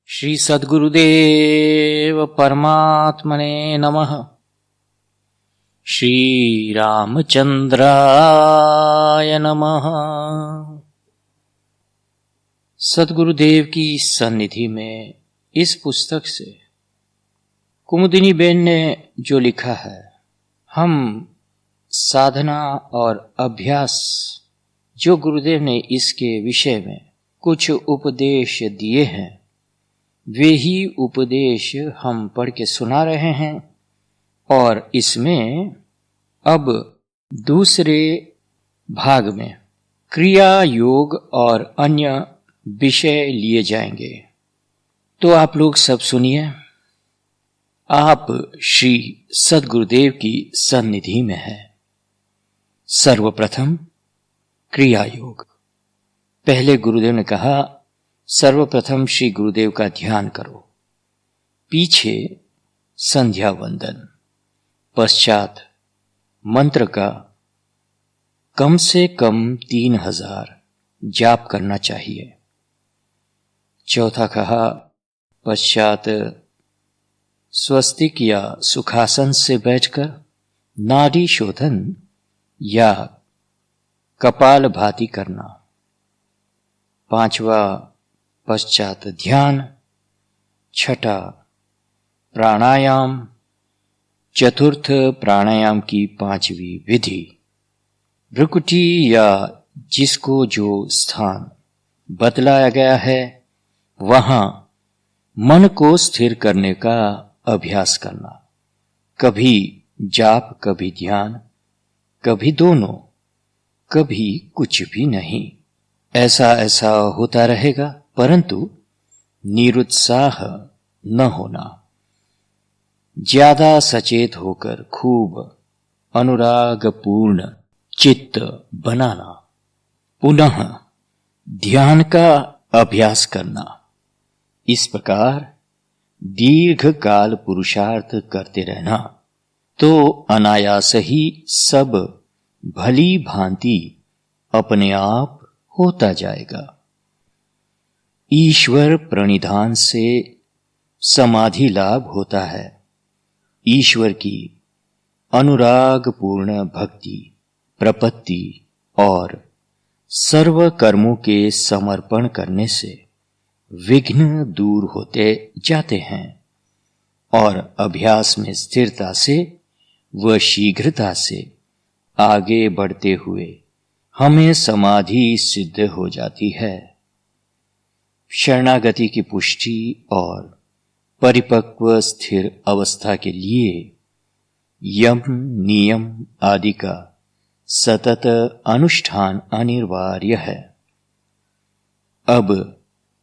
श्री सद्गुरुदेव परमात्मने नमः। श्री रामचंद्राय नमः। सद्गुरुदेव की सन्निधि में इस पुस्तक से कुमुदिनी बेन ने जो लिखा है, हम साधना और अभ्यास जो गुरुदेव ने इसके विषय में कुछ उपदेश दिए हैं, वे ही उपदेश हम पढ़ के सुना रहे हैं। और इसमें अब दूसरे भाग में क्रिया योग और अन्य विषय लिए जाएंगे। तो आप लोग सब सुनिए। आप श्री सद्गुरुदेव की सन्निधि में हैं। सर्वप्रथम क्रिया योग। पहले गुरुदेव ने कहा, सर्वप्रथम श्री गुरुदेव का ध्यान करो, पीछे संध्या वंदन, पश्चात मंत्र का कम से कम 3000 जाप करना चाहिए। चौथा कहा, पश्चात स्वस्तिक या सुखासन से बैठकर नाड़ी शोधन या कपाल भाती करना। पांचवा पश्चात ध्यान। छठा प्राणायाम। चतुर्थ प्राणायाम की 5वीं विधि। भ्रुकुटी या जिसको जो स्थान बतलाया गया है वहां मन को स्थिर करने का अभ्यास करना। कभी जाप, कभी ध्यान, कभी दोनों, कभी कुछ भी नहीं। ऐसा होता रहेगा, परंतु निरुत्साह न होना। ज्यादा सचेत होकर खूब अनुरागपूर्ण चित्त बनाना। पुनः ध्यान का अभ्यास करना। इस प्रकार दीर्घ काल पुरुषार्थ करते रहना तो अनायास ही सब भली भांति अपने आप होता जाएगा। ईश्वर प्रणिधान से समाधि लाभ होता है। ईश्वर की अनुरागपूर्ण भक्ति, प्रपत्ति और सर्व कर्मों के समर्पण करने से विघ्न दूर होते जाते हैं और अभ्यास में स्थिरता से व शीघ्रता से आगे बढ़ते हुए हमें समाधि सिद्ध हो जाती है। शरणागति की पुष्टि और परिपक्व स्थिर अवस्था के लिए यम नियम आदि का सतत अनुष्ठान अनिवार्य है। अब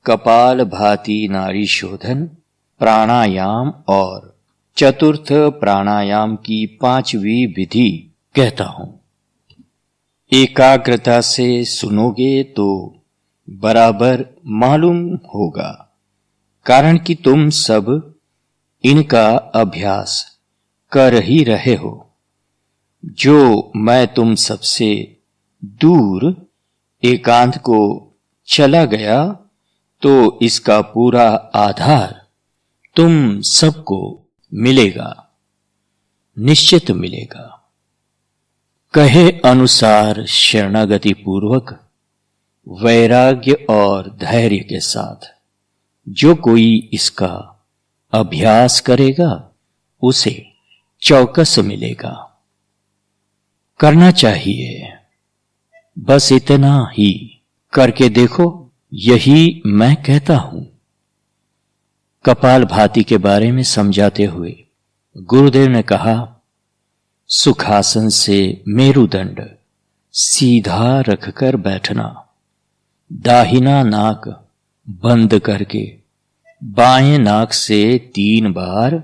कपाल भाती नाड़ी शोधन, प्राणायाम और चतुर्थ प्राणायाम की 5वीं विधि कहता हूं। एकाग्रता से सुनोगे तो बराबर मालूम होगा, कारण कि तुम सब इनका अभ्यास कर ही रहे हो। जो मैं तुम सबसे दूर एकांत को चला गया तो इसका पूरा आधार तुम सबको मिलेगा, निश्चित मिलेगा। कहे अनुसार शरणागति पूर्वक वैराग्य और धैर्य के साथ जो कोई इसका अभ्यास करेगा उसे चौकस मिलेगा। करना चाहिए, बस इतना ही करके देखो, यही मैं कहता हूं। कपाल भाती के बारे में समझाते हुए गुरुदेव ने कहा, सुखासन से मेरुदंड सीधा रखकर बैठना, दाहिना नाक बंद करके बाएं नाक से 3 बार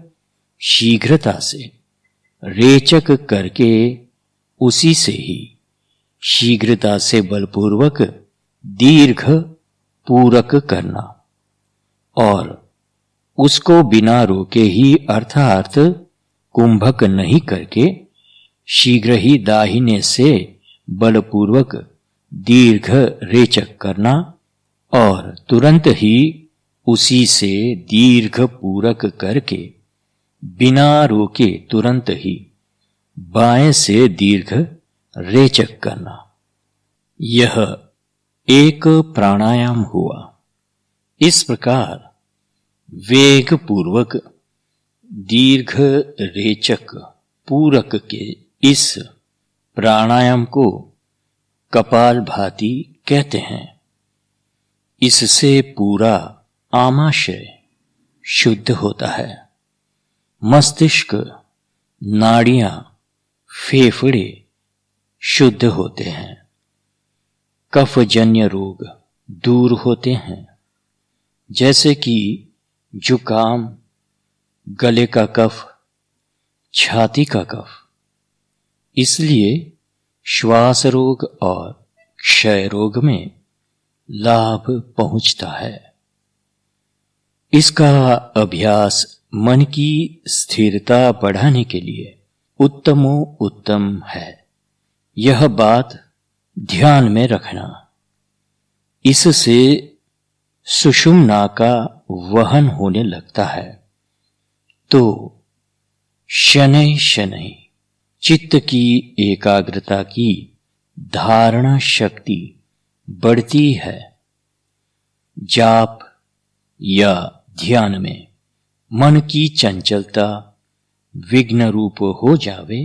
शीघ्रता से रेचक करके उसी से ही शीघ्रता से बलपूर्वक दीर्घ पूरक करना और उसको बिना रोके ही अर्थात कुंभक नहीं करके शीघ्र ही दाहिने से बलपूर्वक दीर्घ रेचक करना और तुरंत ही उसी से दीर्घ पूरक करके बिना रोके तुरंत ही बाएं से दीर्घ रेचक करना। यह एक प्राणायाम हुआ। इस प्रकार वेग पूर्वक दीर्घ रेचक पूरक के इस प्राणायाम को कपालभाति कहते हैं। इससे पूरा आमाशय शुद्ध होता है। मस्तिष्क, नाड़ियां, फेफड़े शुद्ध होते हैं। कफजन्य रोग दूर होते हैं, जैसे कि जुकाम, गले का कफ, छाती का कफ। इसलिए श्वास रोग और क्षय रोग में लाभ पहुंचता है। इसका अभ्यास मन की स्थिरता बढ़ाने के लिए उत्तमोत्तम है। यह बात ध्यान में रखना। इससे सुषुम्ना का वहन होने लगता है, तो शनैः शनैः चित्त की एकाग्रता की धारणा शक्ति बढ़ती है। जाप या ध्यान में मन की चंचलता विघ्न रूप हो जावे,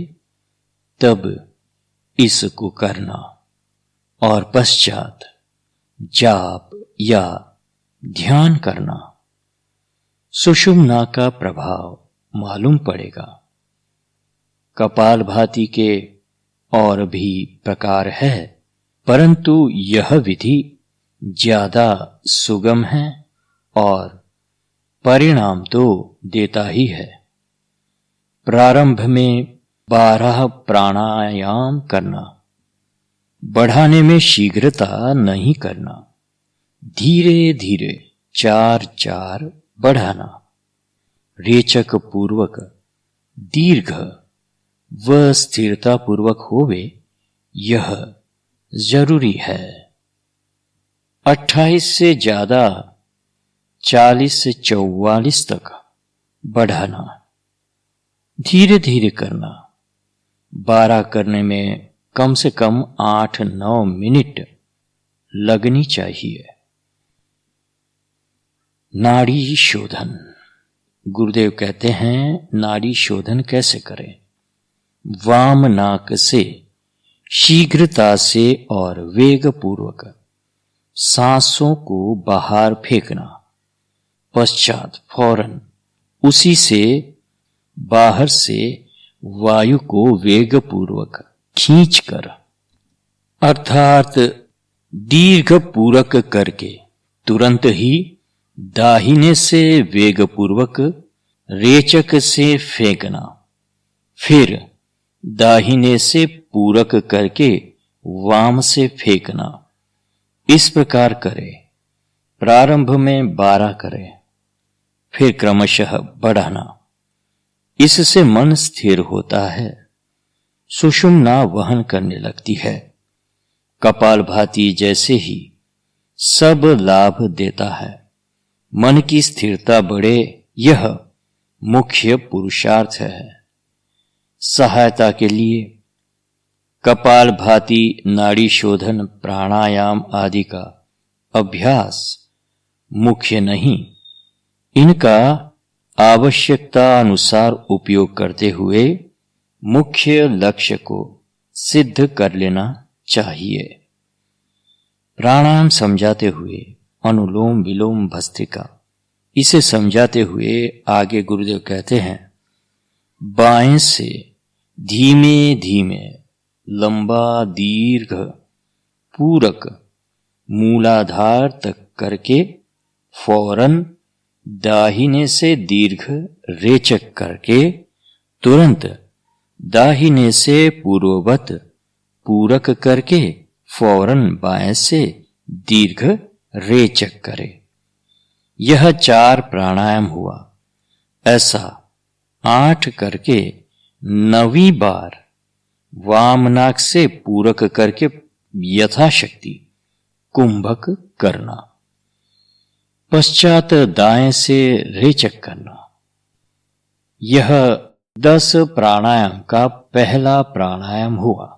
तब इसको करना और पश्चात जाप या ध्यान करना। सुषुम्ना का प्रभाव मालूम पड़ेगा। कपालभाति के और भी प्रकार है, परंतु यह विधि ज्यादा सुगम है और परिणाम तो देता ही है। प्रारंभ में 12 प्राणायाम करना, बढ़ाने में शीघ्रता नहीं करना। धीरे धीरे 4-4 बढ़ाना। रेचक पूर्वक दीर्घ व स्थिरता पूर्वक होवे, यह जरूरी है। 28 से ज्यादा 40 से 44 तक बढ़ाना। धीरे धीरे करना। 12 करने में कम से कम 8-9 मिनट लगनी चाहिए। नाड़ी शोधन। गुरुदेव कहते हैं, नाड़ी शोधन कैसे करें? वाम नाक से शीघ्रता से और वेग पूर्वक सांसों को बाहर फेंकना। पश्चात फौरन उसी से बाहर से वायु को वेग पूर्वक खींचकर, अर्थात दीर्घ पूरक करके तुरंत ही दाहिने से वेग पूर्वक रेचक से फेंकना। फिर दाहिने से पूरक करके वाम से फेंकना। इस प्रकार करें। प्रारंभ में 12 करें, फिर क्रमशः बढ़ाना। इससे मन स्थिर होता है, सुषुम्ना वहन करने लगती है। कपालभाति जैसे ही सब लाभ देता है। मन की स्थिरता बढ़े, यह मुख्य पुरुषार्थ है। सहायता के लिए कपालभाति, नाड़ी शोधन, प्राणायाम आदि का अभ्यास मुख्य नहीं। इनका आवश्यकता अनुसार उपयोग करते हुए मुख्य लक्ष्य को सिद्ध कर लेना चाहिए। प्राणायाम समझाते हुए अनुलोम विलोम भस्त्रिका, इसे समझाते हुए आगे गुरुदेव कहते हैं, बाएं से धीमे धीमे लंबा दीर्घ पूरक मूलाधार तक करके फौरन दाहिने से दीर्घ रेचक करके तुरंत दाहिने से पूर्ववत पूरक करके फौरन बाएं से दीर्घ रेचक करे। यह 4 प्राणायाम हुआ। ऐसा 8 करके 9वीं बार वाम नाक से पूरक करके यथाशक्ति कुंभक करना। पश्चात दाएं से रेचक करना। यह 10 प्राणायाम का पहला प्राणायाम हुआ।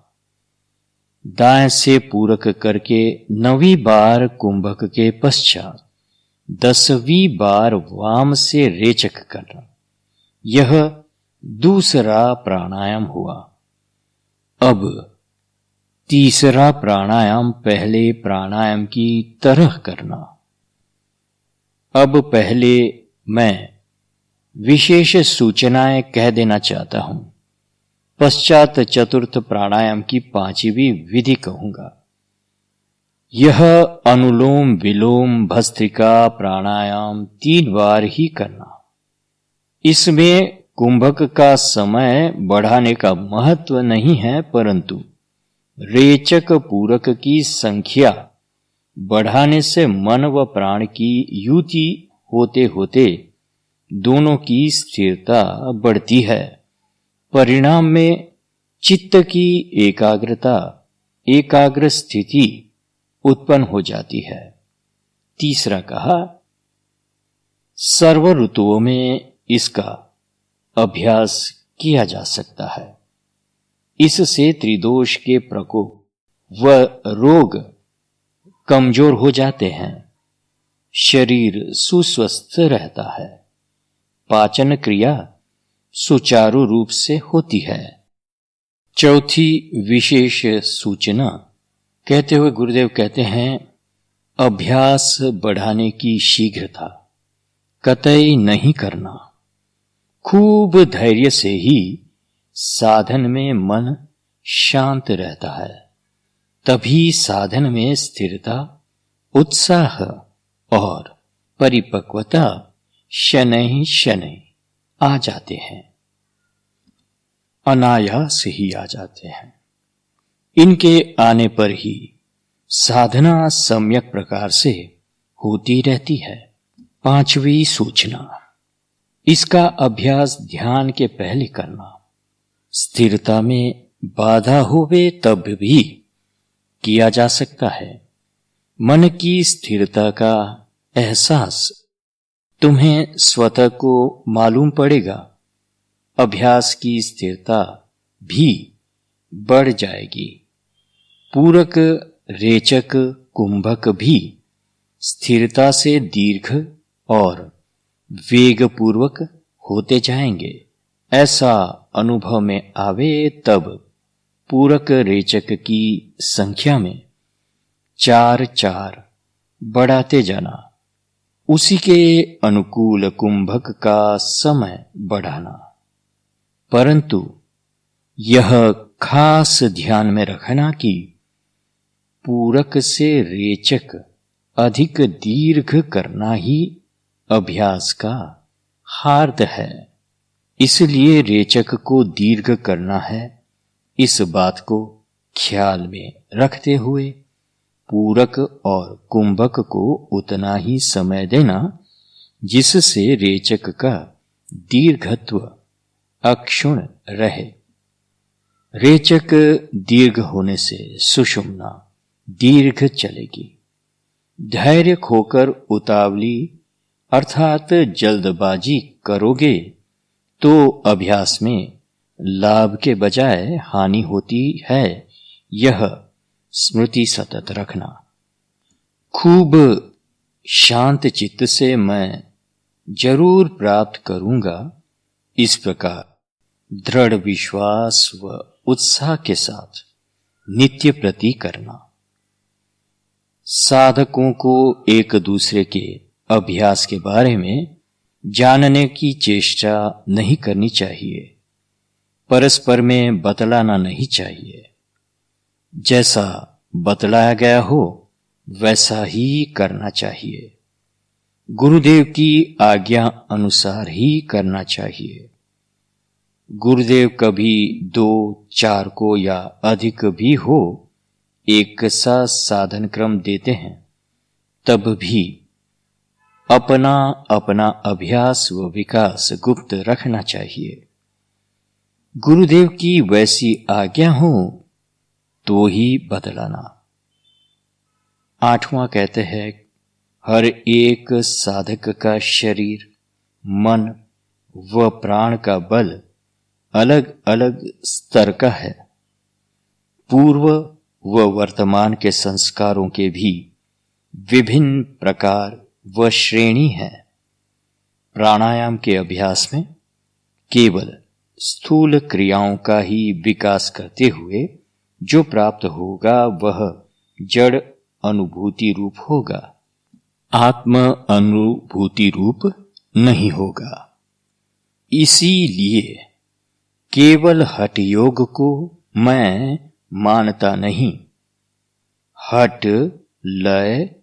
दाएं से पूरक करके 9वीं बार कुंभक के पश्चात 10वीं बार वाम से रेचक करना। यह दूसरा प्राणायाम हुआ। अब तीसरा प्राणायाम पहले प्राणायाम की तरह करना। अब पहले मैं विशेष सूचनाएं कह देना चाहता हूं, पश्चात चतुर्थ प्राणायाम की 5वीं विधि कहूंगा। यह अनुलोम विलोम भस्त्रिका प्राणायाम 3 बार ही करना। इसमें कुंभक का समय बढ़ाने का महत्व नहीं है, परंतु रेचक पूरक की संख्या बढ़ाने से मन व प्राण की युति होते होते दोनों की स्थिरता बढ़ती है। परिणाम में चित्त की एकाग्र स्थिति उत्पन्न हो जाती है। तीसरा कहा, सर्व ऋतुओं में इसका अभ्यास किया जा सकता है। इससे त्रिदोष के प्रकोप व रोग कमजोर हो जाते हैं, शरीर सुस्वस्थ रहता है, पाचन क्रिया सुचारू रूप से होती है। चौथी विशेष सूचना कहते हुए गुरुदेव कहते हैं, अभ्यास बढ़ाने की शीघ्रता कतई नहीं करना। खूब धैर्य से ही साधन में मन शांत रहता है, तभी साधन में स्थिरता, उत्साह और परिपक्वता शनैः शनैः आ जाते हैं, अनायास ही आ जाते हैं। इनके आने पर ही साधना सम्यक प्रकार से होती रहती है। 5वीं सूचना, इसका अभ्यास ध्यान के पहले करना। स्थिरता में बाधा होवे तब भी किया जा सकता है। मन की स्थिरता का एहसास तुम्हें स्वतः को मालूम पड़ेगा। अभ्यास की स्थिरता भी बढ़ जाएगी। पूरक, रेचक, कुंभक भी स्थिरता से दीर्घ और वेगपूर्वक होते जाएंगे। ऐसा अनुभव में आवे तब पूरक रेचक की संख्या में 4-4 बढ़ाते जाना। उसी के अनुकूल कुंभक का समय बढ़ाना। परंतु यह खास ध्यान में रखना कि पूरक से रेचक अधिक दीर्घ करना ही अभ्यास का हार्द है। इसलिए रेचक को दीर्घ करना है। इस बात को ख्याल में रखते हुए पूरक और कुंभक को उतना ही समय देना जिससे रेचक का दीर्घत्व अक्षुण्ण रहे। रेचक दीर्घ होने से सुषुम्ना दीर्घ चलेगी। धैर्य खोकर उतावली अर्थात जल्दबाजी करोगे तो अभ्यास में लाभ के बजाय हानि होती है। यह स्मृति सतत रखना। खूब शांत चित्त से मैं जरूर प्राप्त करूंगा, इस प्रकार दृढ़ विश्वास व उत्साह के साथ नित्य प्रति करना। साधकों को एक दूसरे के अभ्यास के बारे में जानने की चेष्टा नहीं करनी चाहिए। परस्पर में बतलाना नहीं चाहिए। जैसा बतलाया गया हो वैसा ही करना चाहिए। गुरुदेव की आज्ञा अनुसार ही करना चाहिए। गुरुदेव कभी 2-4 को या अधिक भी हो एक सा साधन क्रम देते हैं, तब भी अपना अपना अभ्यास व विकास गुप्त रखना चाहिए। गुरुदेव की वैसी आज्ञा हो तो ही बदलाना। 8वां कहते हैं, हर एक साधक का शरीर, मन व प्राण का बल अलग अलग स्तर का है। पूर्व व वर्तमान के संस्कारों के भी विभिन्न प्रकार व श्रेणी है। प्राणायाम के अभ्यास में केवल स्थूल क्रियाओं का ही विकास करते हुए जो प्राप्त होगा वह जड़ अनुभूति रूप होगा, आत्म अनुभूति रूप नहीं होगा। इसीलिए केवल हठ योग को मैं मानता नहीं। हठ, लय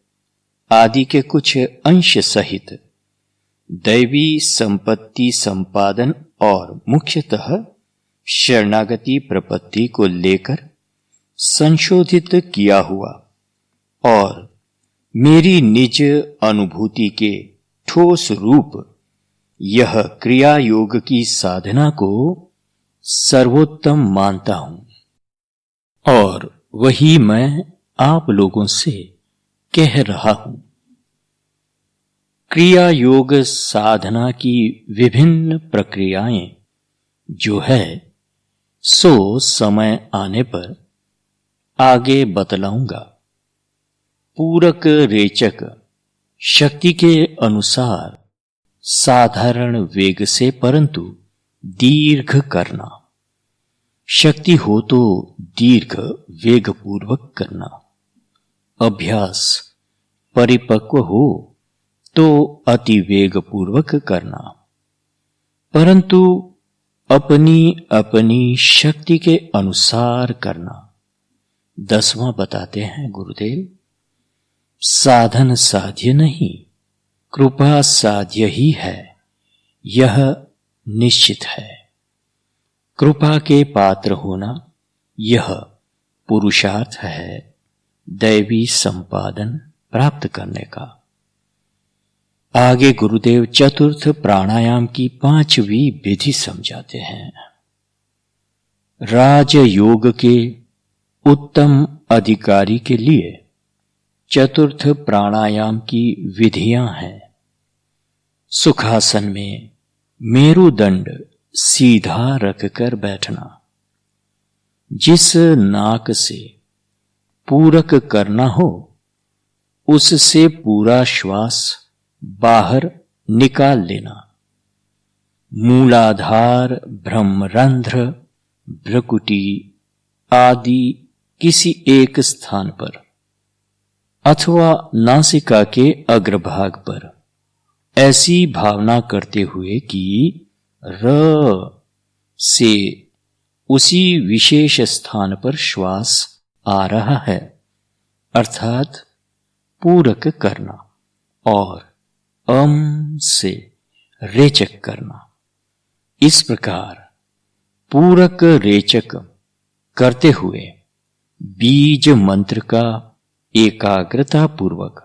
आदि के कुछ अंश सहित दैवी संपत्ति संपादन और मुख्यतः शरणागति प्रपत्ति को लेकर संशोधित किया हुआ और मेरी निज अनुभूति के ठोस रूप यह क्रिया योग की साधना को सर्वोत्तम मानता हूं और वही मैं आप लोगों से कह रहा हूं। क्रिया योग साधना की विभिन्न प्रक्रियाएं जो है सो समय आने पर आगे बतलाऊंगा। पूरक रेचक शक्ति के अनुसार साधारण वेग से परंतु दीर्घ करना, शक्ति हो तो दीर्घ वेग पूर्वक करना, अभ्यास परिपक्व हो तो अति वेग पूर्वक करना, परंतु अपनी अपनी शक्ति के अनुसार करना। 10वां बताते हैं गुरुदेव, साधन साध्य नहीं, कृपा साध्य ही है, यह निश्चित है। कृपा के पात्र होना यह पुरुषार्थ है दैवी संपादन प्राप्त करने का। आगे गुरुदेव चतुर्थ प्राणायाम की 5वीं विधि समझाते हैं। राजयोग के उत्तम अधिकारी के लिए चतुर्थ प्राणायाम की विधियां हैं। सुखासन में मेरुदंड सीधा रखकर बैठना, जिस नाक से पूरक करना हो उससे पूरा श्वास बाहर निकाल लेना। मूलाधार, ब्रह्मरंध्र, भ्रुकुटी आदि किसी एक स्थान पर अथवा नासिका के अग्रभाग पर ऐसी भावना करते हुए कि र से उसी विशेष स्थान पर श्वास आ रहा है, अर्थात पूरक करना, और से रेचक करना। इस प्रकार पूरक रेचक करते हुए बीज मंत्र का एकाग्रता पूर्वक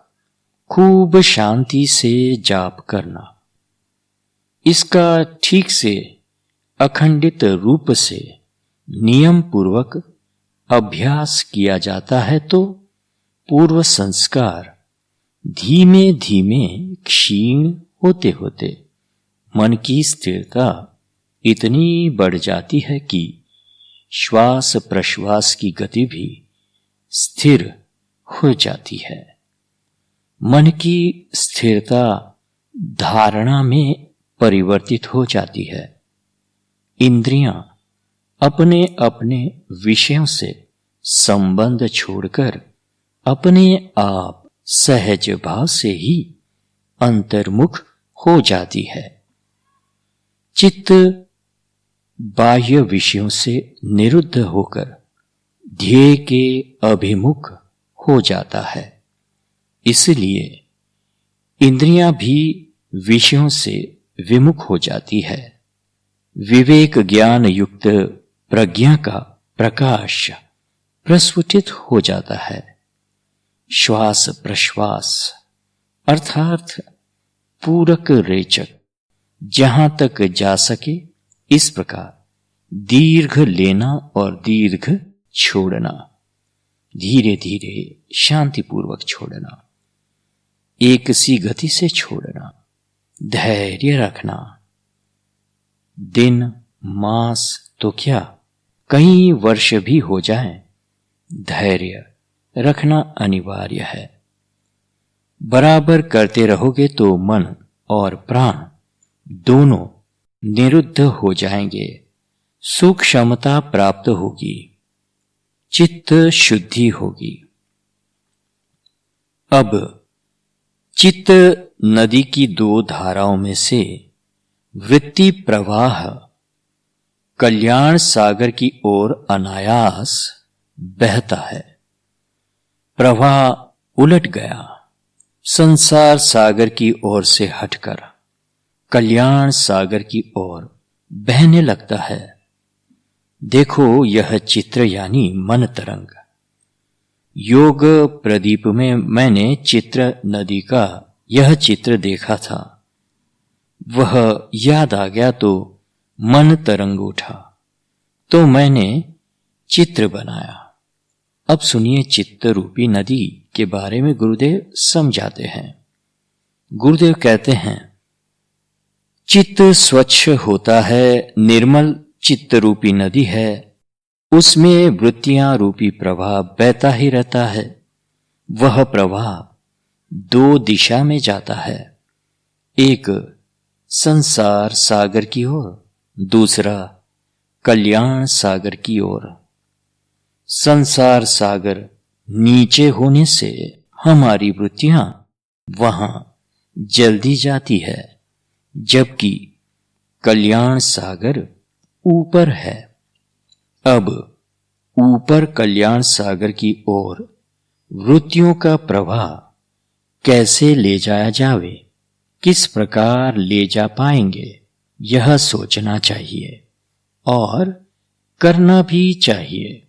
खूब शांति से जाप करना। इसका ठीक से अखंडित रूप से नियम पूर्वक अभ्यास किया जाता है तो पूर्व संस्कार धीमे धीमे क्षीण होते होते मन की स्थिरता इतनी बढ़ जाती है कि श्वास प्रश्वास की गति भी स्थिर हो जाती है। मन की स्थिरता धारणा में परिवर्तित हो जाती है। इंद्रियां अपने अपने विषयों से संबंध छोड़कर अपने आप सहज भाव से ही अंतर्मुख हो जाती है। चित्त बाह्य विषयों से निरुद्ध होकर ध्येय के अभिमुख हो जाता है। इसलिए इंद्रियां भी विषयों से विमुख हो जाती है। विवेक ज्ञान युक्त प्रज्ञा का प्रकाश प्रस्फुटित हो जाता है। श्वास प्रश्वास अर्थात पूरक रेचक जहां तक जा सके इस प्रकार दीर्घ लेना और दीर्घ छोड़ना, धीरे धीरे शांतिपूर्वक छोड़ना, एक सी गति से छोड़ना, धैर्य रखना। दिन मास तो क्या, कई वर्ष भी हो जाएं, धैर्य रखना अनिवार्य है। बराबर करते रहोगे तो मन और प्राण दोनों निरुद्ध हो जाएंगे, सूक्ष्मता प्राप्त होगी, चित्त शुद्धि होगी। अब चित्त नदी की दो धाराओं में से वृत्ति प्रवाह कल्याण सागर की ओर अनायास बहता है। प्रवाह उलट गया, संसार सागर की ओर से हटकर कल्याण सागर की ओर बहने लगता है। देखो, यह चित्र यानी मन तरंग। योग प्रदीप में मैंने चित्र नदी का यह चित्र देखा था, वह याद आ गया तो मन तरंग उठा, तो मैंने चित्र बनाया। अब सुनिए चित्त रूपी नदी के बारे में गुरुदेव समझाते हैं। गुरुदेव कहते हैं, चित्त स्वच्छ होता है, निर्मल चित्त रूपी नदी है, उसमें वृत्तियां रूपी प्रवाह बहता ही रहता है। वह प्रवाह दो दिशा में जाता है, एक संसार सागर की ओर, दूसरा कल्याण सागर की ओर। संसार सागर नीचे होने से हमारी वृत्तियां वहां जल्दी जाती है, जबकि कल्याण सागर ऊपर है। अब ऊपर कल्याण सागर की ओर वृत्तियों का प्रवाह कैसे ले जाया जावे, किस प्रकार ले जा पाएंगे, यह सोचना चाहिए और करना भी चाहिए।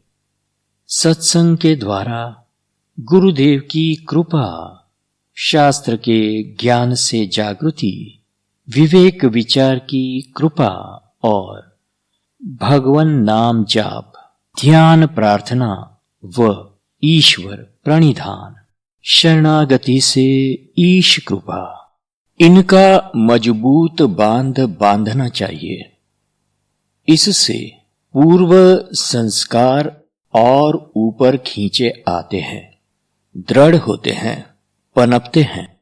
सत्संग के द्वारा गुरुदेव की कृपा, शास्त्र के ज्ञान से जागृति, विवेक विचार की कृपा और भगवन नाम जाप, ध्यान प्रार्थना व ईश्वर प्रणिधान, शरणागति से ईश कृपा, इनका मजबूत बांध बांधना चाहिए। इससे पूर्व संस्कार और ऊपर खींचे आते हैं, दृढ़ होते हैं, पनपते हैं।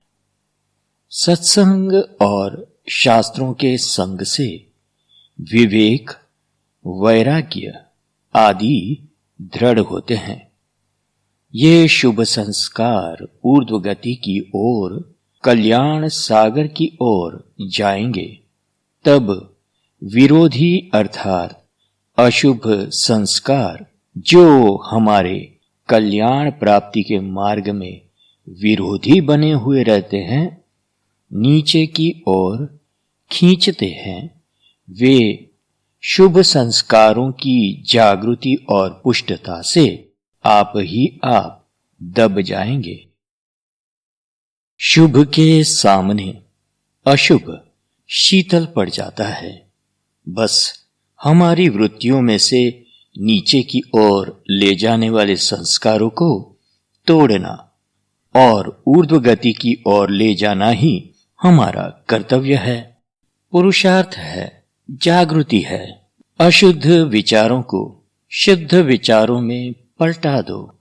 सत्संग और शास्त्रों के संग से विवेक, वैराग्य आदि दृढ़ होते हैं। ये शुभ संस्कार ऊर्ध्व गति की ओर, कल्याण सागर की ओर जाएंगे। तब विरोधी अर्थात अशुभ संस्कार जो हमारे कल्याण प्राप्ति के मार्ग में विरोधी बने हुए रहते हैं, नीचे की ओर खींचते हैं, वे शुभ संस्कारों की जागृति और पुष्टता से आप ही आप दब जाएंगे। शुभ के सामने अशुभ शीतल पड़ जाता है। बस हमारी वृत्तियों में से नीचे की ओर ले जाने वाले संस्कारों को तोड़ना और ऊर्ध्व गति की ओर ले जाना ही हमारा कर्तव्य है, पुरुषार्थ है, जागृति है। अशुद्ध विचारों को शुद्ध विचारों में पलटा दो।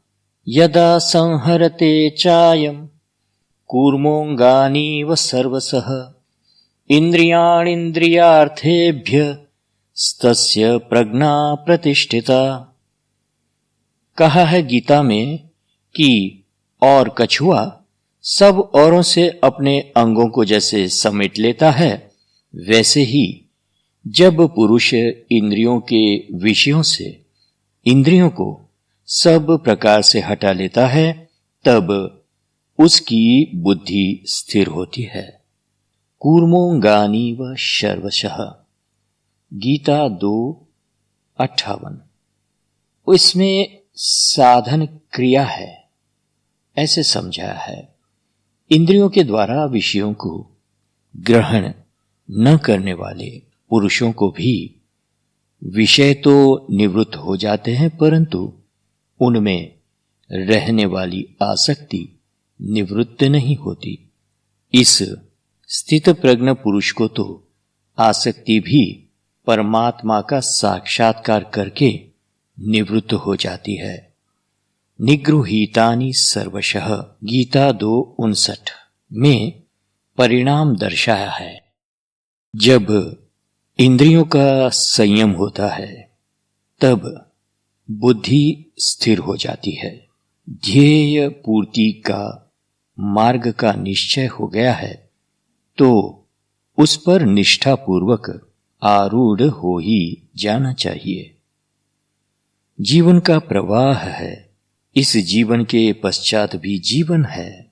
यदा संहरते चायम कूर्मोऽङ्गानीव सर्वशः इन्द्रियाणीन्द्रियार्थेभ्य तस्य प्रज्ञा प्रतिष्ठिता। कहा है गीता में कि और कछुआ सब औरों से अपने अंगों को जैसे समेट लेता है, वैसे ही जब पुरुष इंद्रियों के विषयों से इंद्रियों को सब प्रकार से हटा लेता है, तब उसकी बुद्धि स्थिर होती है। कूर्मोऽङ्गानीव सर्वशः, गीता 2:58। इसमें साधन क्रिया है, ऐसे समझा है। इंद्रियों के द्वारा विषयों को ग्रहण न करने वाले पुरुषों को भी विषय तो निवृत्त हो जाते हैं, परंतु उनमें रहने वाली आसक्ति निवृत्त नहीं होती। इस स्थित प्रज्ञ पुरुष को तो आसक्ति भी परमात्मा का साक्षात्कार करके निवृत्त हो जाती है। निगृहीतानि सर्वशः गीता 2:59 में परिणाम दर्शाया है। जब इंद्रियों का संयम होता है तब बुद्धि स्थिर हो जाती है। ध्येय पूर्ति का मार्ग का निश्चय हो गया है तो उस पर निष्ठापूर्वक आरूढ़ हो ही जाना चाहिए। जीवन का प्रवाह है, इस जीवन के पश्चात भी जीवन है।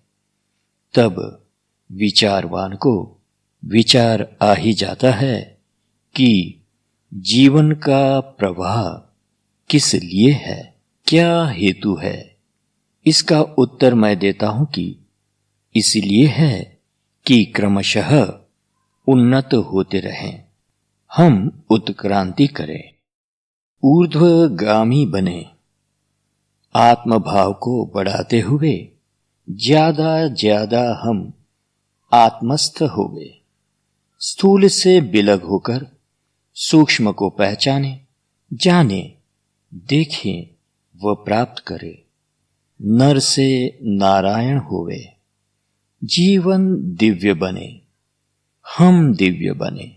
तब विचारवान को विचार आ ही जाता है कि जीवन का प्रवाह किस लिए है, क्या हेतु है। इसका उत्तर मैं देता हूं कि इसलिए है कि क्रमशः उन्नत होते रहें, हम उत्क्रांति करें, ऊर्ध्वगामी बने, आत्मभाव को बढ़ाते हुए ज्यादा ज्यादा हम आत्मस्थ हो गए। स्थूल से बिलग होकर सूक्ष्म को पहचाने, जाने, देखें व प्राप्त करे। नर से नारायण होवे, जीवन दिव्य बने, हम दिव्य बने।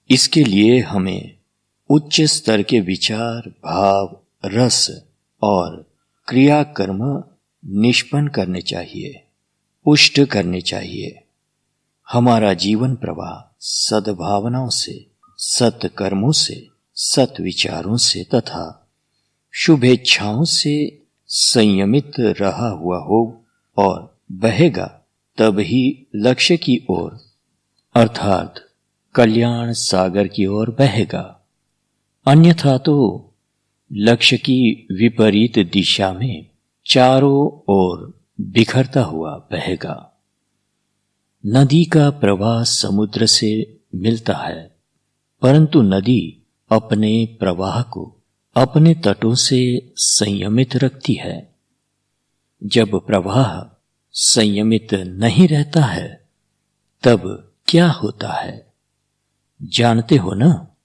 इसके लिए हमें उच्च स्तर के विचार, भाव, रस और क्रियाकर्म निष्पन्न करने चाहिए, पुष्ट करने चाहिए। हमारा जीवन प्रवाह सद्भावनाओं से, सत्कर्मों से, सत्विचारों से तथा शुभेच्छाओं से संयमित रहा हुआ हो और बहेगा तब ही लक्ष्य की ओर अर्थात कल्याण सागर की ओर बहेगा। अन्यथा तो लक्ष्य की विपरीत दिशा में चारों ओर बिखरता हुआ बहेगा। नदी का प्रवाह समुद्र से मिलता है, परंतु नदी अपने प्रवाह को अपने तटों से संयमित रखती है। जब प्रवाह संयमित नहीं रहता है तब क्या होता है जानते हो ना?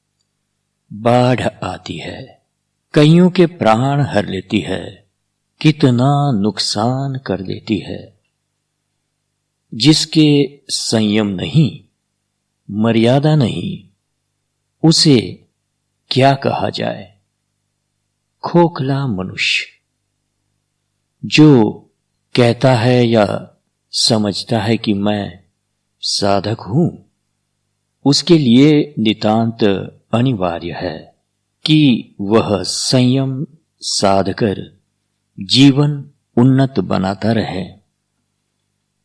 बाढ़ आती है, कईयों के प्राण हर लेती है, कितना नुकसान कर देती है। जिसके संयम नहीं, मर्यादा नहीं, उसे क्या कहा जाए? खोखला मनुष्य। जो कहता है या समझता है कि मैं साधक हूं, उसके लिए नितांत अनिवार्य है कि वह संयम साधकर जीवन उन्नत बनाता रहे।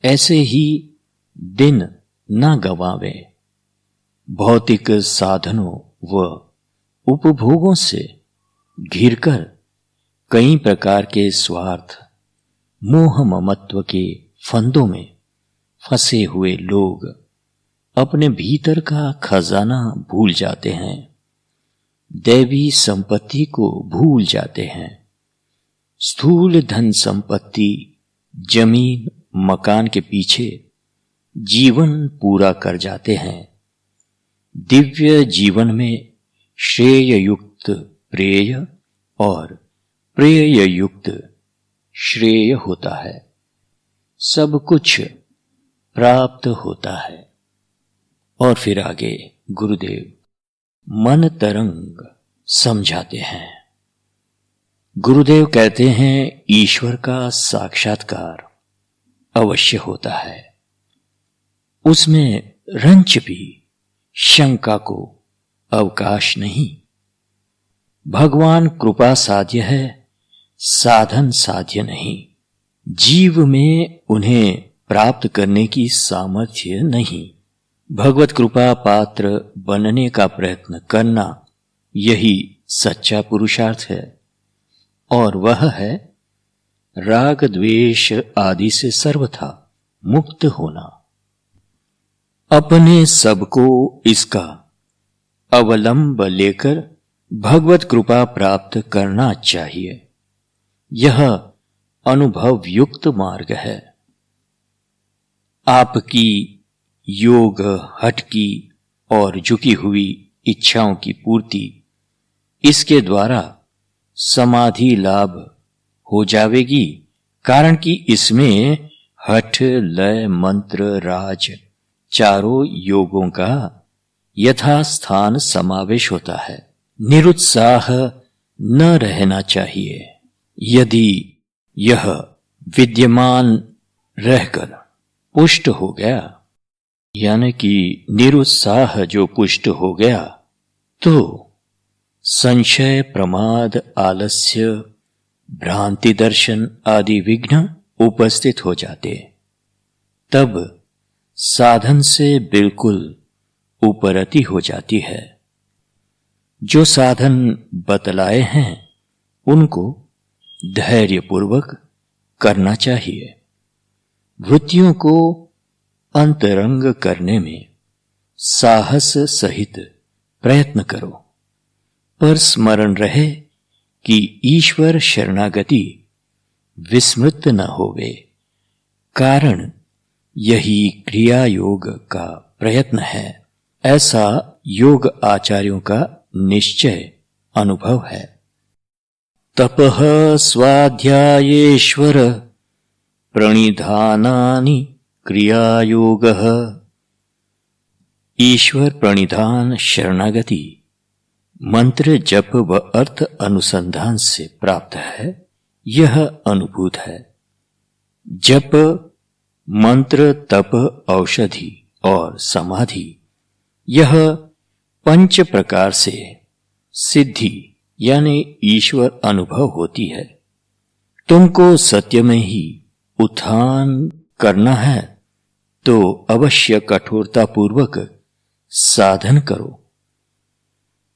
ऐसे ही दिन न गंवावे। भौतिक साधनों व उपभोगों से घिरकर कई प्रकार के स्वार्थ, मोह ममत्व के फंदों में फंसे हुए लोग अपने भीतर का खजाना भूल जाते हैं, दैवी संपत्ति को भूल जाते हैं। स्थूल धन संपत्ति, जमीन, मकान के पीछे जीवन पूरा कर जाते हैं। दिव्य जीवन में श्रेय युक्त प्रेय और प्रेय युक्त श्रेय होता है। सब कुछ प्राप्त होता है। और फिर आगे गुरुदेव मन तरंग समझाते हैं। गुरुदेव कहते हैं ईश्वर का साक्षात्कार अवश्य होता है, उसमें रंच भी शंका को अवकाश नहीं। भगवान कृपा साध्य है, साधन साध्य नहीं। जीव में उन्हें प्राप्त करने की सामर्थ्य नहीं। भगवत कृपा पात्र बनने का प्रयत्न करना, यही सच्चा पुरुषार्थ है। और वह है राग द्वेष आदि से सर्वथा मुक्त होना। अपने सबको इसका अवलंब लेकर भगवत कृपा प्राप्त करना चाहिए। यह अनुभव युक्त मार्ग है। आपकी योग हठ की और झुकी हुई इच्छाओं की पूर्ति इसके द्वारा समाधि लाभ हो जाएगी, कारण कि इसमें हठ, लय, मंत्र, राज चारों योगों का यथास्थान समावेश होता है। निरुत्साह न रहना चाहिए। यदि यह विद्यमान रहकर पुष्ट हो गया, यानी कि निरुत्साह जो पुष्ट हो गया, तो संशय, प्रमाद, आलस्य, भ्रांति दर्शन आदि विघ्न उपस्थित हो जाते। तब साधन से बिल्कुल उपरति हो जाती है। जो साधन बतलाए हैं उनको धैर्यपूर्वक करना चाहिए। वृत्तियों को अंतरंग करने में साहस सहित प्रयत्न करो, पर स्मरण रहे कि ईश्वर शरणागति विस्मृत न होवे, कारण यही क्रिया योग का प्रयत्न है। ऐसा योग आचार्यों का निश्चय अनुभव है। तपः स्वाध्यायेश्वर प्रणिधानानि क्रियायोगः। ईश्वर प्रणिधान शरणागति मंत्र जप व अर्थ अनुसंधान से प्राप्त है। यह अनुभूत है। जप, मंत्र, तप, औषधि और समाधि, यह पंच प्रकार से सिद्धि यानी ईश्वर अनुभव होती है। तुमको सत्य में ही उत्थान करना है तो अवश्य कठोरता पूर्वक साधन करो।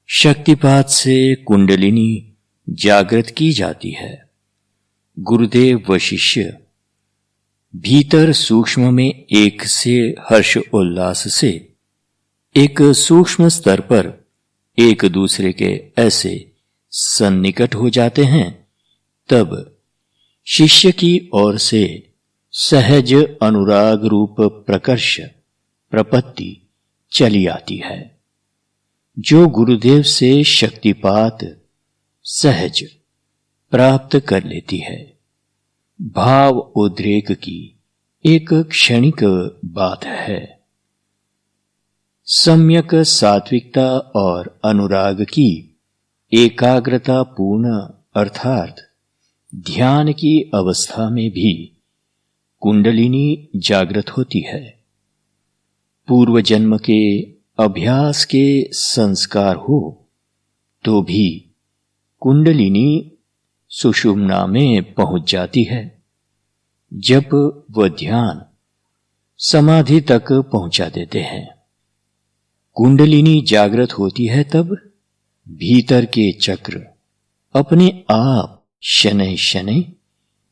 शक्तिपात से कुंडलिनी जागृत की जाती है। गुरुदेव व शिष्य भीतर सूक्ष्म में एक से हर्ष उल्लास से एक सूक्ष्म स्तर पर एक दूसरे के ऐसे सन्निकट हो जाते हैं, तब शिष्य की ओर से सहज अनुराग रूप प्रकर्ष प्रपत्ति चली आती है, जो गुरुदेव से शक्तिपात सहज प्राप्त कर लेती है। भाव उद्रेक की एक क्षणिक बात है। सम्यक सात्विकता और अनुराग की एकाग्रता पूर्ण अर्थात ध्यान की अवस्था में भी कुंडलिनी जागृत होती है। पूर्व जन्म के अभ्यास के संस्कार हो तो भी कुंडलिनी सुषुम्ना में पहुंच जाती है। जप व ध्यान समाधि तक पहुंचा देते हैं। कुंडलिनी जागृत होती है तब भीतर के चक्र अपने आप शनै शनै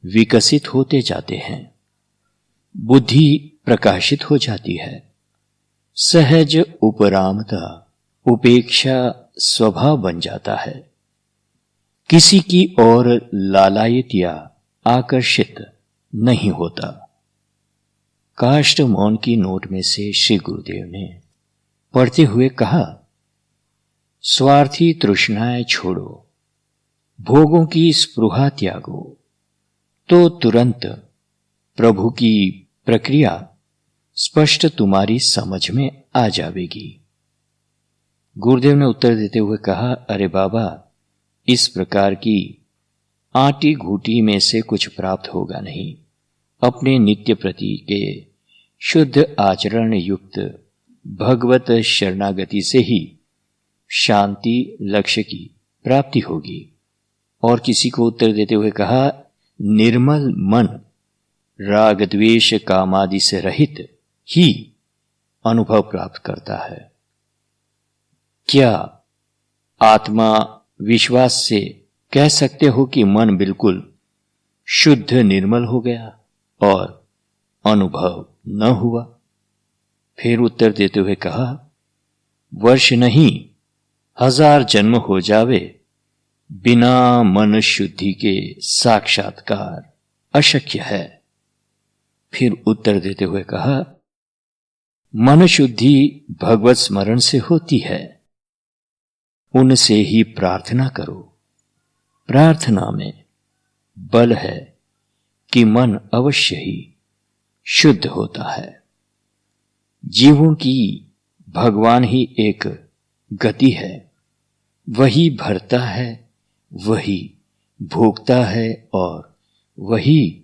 विकसित होते जाते हैं। बुद्धि प्रकाशित हो जाती है। सहज उपरामता उपेक्षा स्वभाव बन जाता है। किसी की ओर लालायित या आकर्षित नहीं होता। काष्ठ मौन की नोट में से श्री गुरुदेव ने पढ़ते हुए कहा, स्वार्थी तृष्णाएं छोड़ो, भोगों की स्पृहा त्यागो, तो तुरंत प्रभु की प्रक्रिया स्पष्ट तुम्हारी समझ में आ जाएगी। गुरुदेव ने उत्तर देते हुए कहा, अरे बाबा, इस प्रकार की आटी घूटी में से कुछ प्राप्त होगा नहीं। अपने नित्य प्रति के शुद्ध आचरण युक्त भगवत शरणागति से ही शांति लक्ष्य की प्राप्ति होगी। और किसी को उत्तर देते हुए कहा, निर्मल मन राग द्वेष कामादि से रहित ही अनुभव प्राप्त करता है। क्या आत्मा विश्वास से कह सकते हो कि मन बिल्कुल शुद्ध निर्मल हो गया और अनुभव न हुआ? फिर उत्तर देते हुए कहा, वर्ष नहीं 1000 जन्म हो जावे, बिना मन शुद्धि के साक्षात्कार अशक्य है। फिर उत्तर देते हुए कहा, मन शुद्धि भगवत स्मरण से होती है, उनसे ही प्रार्थना करो। प्रार्थना में बल है कि मन अवश्य ही शुद्ध होता है। जीवों की भगवान ही एक गति है, वही भरता है, वही भोगता है और वही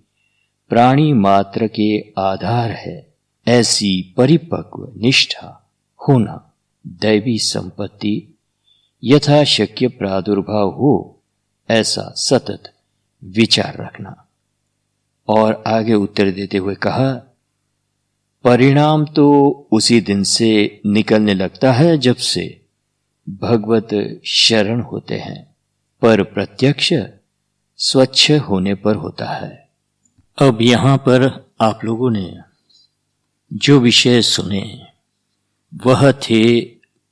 प्राणी मात्र के आधार है। ऐसी परिपक्व निष्ठा होना, दैवी संपत्ति यथाशक्य प्रादुर्भाव हो, ऐसा सतत विचार रखना। और आगे उत्तर देते हुए कहा, परिणाम तो उसी दिन से निकलने लगता है जब से भगवत शरण होते हैं, पर प्रत्यक्ष स्वच्छ होने पर होता है। अब यहां पर आप लोगों ने जो विषय सुने वह थे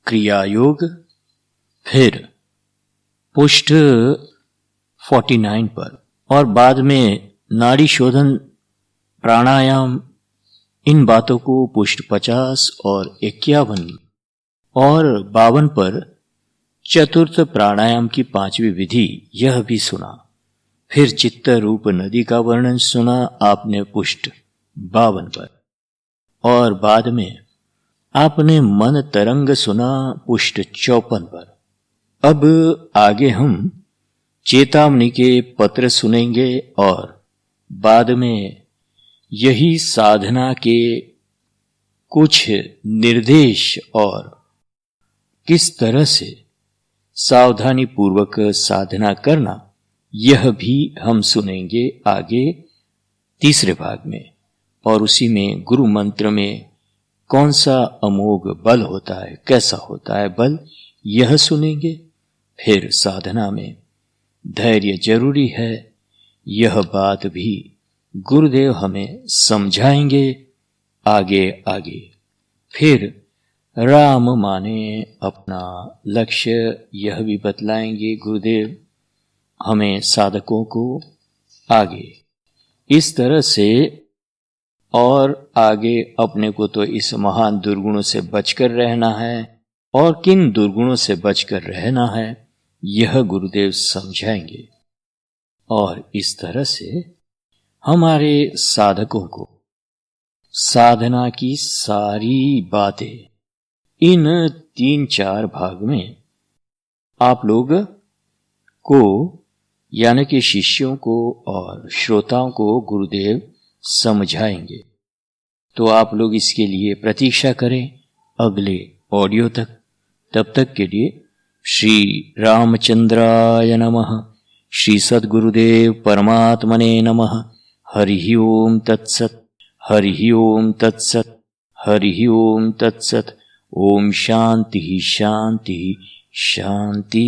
क्रियायोग, फिर पुष्ट 49 पर, और बाद में नाड़ी शोधन प्राणायाम। इन बातों को पुष्ट 50 और 51 और 52 पर चतुर्थ प्राणायाम की 5वीं विधि यह भी सुना। फिर चित्त रूप नदी का वर्णन सुना आपने पुष्ट 52 पर, और बाद में आपने मन तरंग सुना पुष्ट 54 पर। अब आगे हम चेतावनी के पत्र सुनेंगे और बाद में यही साधना के कुछ निर्देश और किस तरह से सावधानी पूर्वक साधना करना, यह भी हम सुनेंगे आगे तीसरे भाग में। और उसी में गुरु मंत्र में कौन सा अमोघ बल होता है, कैसा होता है बल, यह सुनेंगे। फिर साधना में धैर्य जरूरी है, यह बात भी गुरुदेव हमें समझाएंगे आगे आगे। फिर राम माने अपना लक्ष्य, यह भी बतलाएंगे गुरुदेव हमें साधकों को आगे इस तरह से। और आगे अपने को तो इस महान दुर्गुणों से बचकर रहना है, और किन दुर्गुणों से बचकर रहना है यह गुरुदेव समझाएंगे। और इस तरह से हमारे साधकों को साधना की सारी बातें इन 3-4 भाग में आप लोग को यानी कि शिष्यों को और श्रोताओं को गुरुदेव समझाएंगे। तो आप लोग इसके लिए प्रतीक्षा करें अगले ऑडियो तक। तब तक के लिए श्री रामचंद्राय नमः, श्री सद्गुरुदेव परमात्मने नमः। हरि ओम तत्सत्, हरि ओम तत्सत्, हरि ओम तत्सत्। ओम शांति शांति शांति।